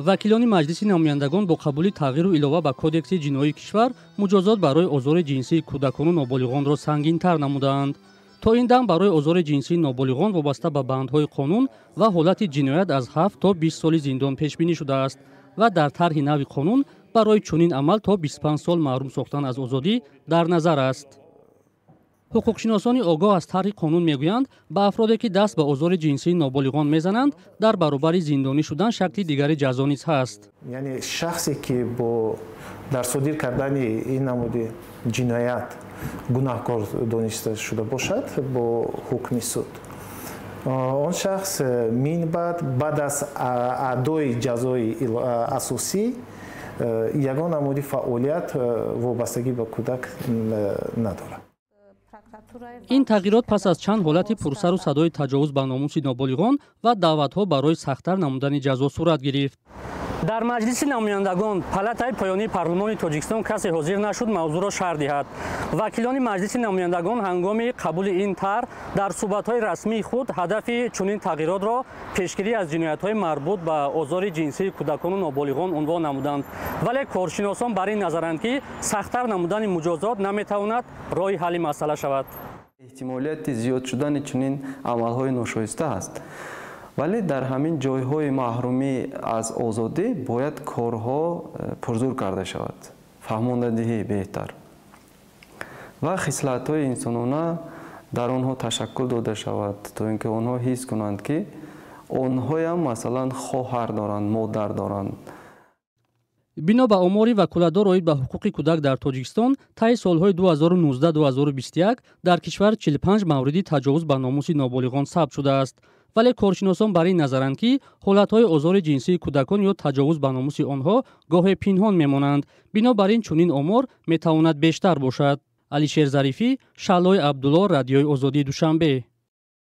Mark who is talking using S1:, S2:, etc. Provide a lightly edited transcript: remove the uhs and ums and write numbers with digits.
S1: вакилони маҷлиси намояндагон бо қабули тағйиру илова ба кодекси ҷиноии кишвар муҷозот барои озори ҷинсии кӯдакону ноболиғонро сангинтар намуданд. то ин дам барои озори ҷинсии ноболиғон вобаста ба бандҳои қонун ва ҳолати ҷиноят аз 7 то 20 соли зиндон пешбинӣ шудааст ва дар тарҳи нави қонун барои чунин амал то 25 сол маҳрум сохтан аз озодӣ дар назар аст. ҳуқуқшиносони огоҳ аз тарҳи қонун мегӯянд ба афроде ки даст ба озори ҷинсии ноболиғон мезананд дар баробари зиндонӣ шудан шакли дигари ҷазо низ ҳаст.
S2: яъне шахсе ки бо дар содир кардани ин намуди ҷиноят гунаҳкор дониста шуда бошад бо ҳукми суд, он шахс баъд аз адои ҷазои асосӣ ягон намуди фаъолият вобастагӣ ба кӯдак надорад.
S1: ин тағйирот пас аз чанд ҳолати пурсару садои таҷовуз ба номуси ноболиғон ва даъватҳо барои сахттар намудани ҷазо сурат гирифт. дар маҷлиси намояндагон палатаи поёнии парлумони тоҷикистон касе ҳозир нашуд мавзӯъро шарҳ диҳад. вакилони маҷлиси намояндагон ҳангоми қабули ин тар дар суҳбатҳои расмии худ ҳадафи чунин тағйиротро пешгирӣ аз ҷиноятҳои марбут ба озори ҷинсии кӯдакону ноболиғон унвон намуданд, вале коршиносон бар ин назаранд ки сахттар намудани муҷозот наметавонад роҳи ҳалли масъала шавад.
S3: эҳтимолияти зиёд шудани чунин амалҳои ношоиста ҳаст, вале дар ҳамин ҷойҳои маҳрумӣ аз озодӣ бояд корҳо пурзур карда шавад, фаҳмондадиҳӣ беҳтар ва хислатҳои инсонона дар онҳо ташаккул дода шавад, то ин ки онҳо ҳис кунанд ки онҳоям масалан хоҳар доранд, модар доранд.
S1: бино ба омори ваколатдор оид ба ҳуқуқи кӯдак дар тоҷикистон таи солҳои 2019-2021 дар кишвар 45 мавриди таҷовуз ба номуси ноболиғон сабт шудааст, вале коршиносон бар ин назаранд ки ҳолатҳои озори ҷинсии кӯдакон ё таҷовуз ба номуси онҳо гоҳе пинҳон мемонанд. бинобар ин чунин омор метавонад бештар бошад. алишер зарифӣ, шаълои абдулло, радиои озодии Душанбе.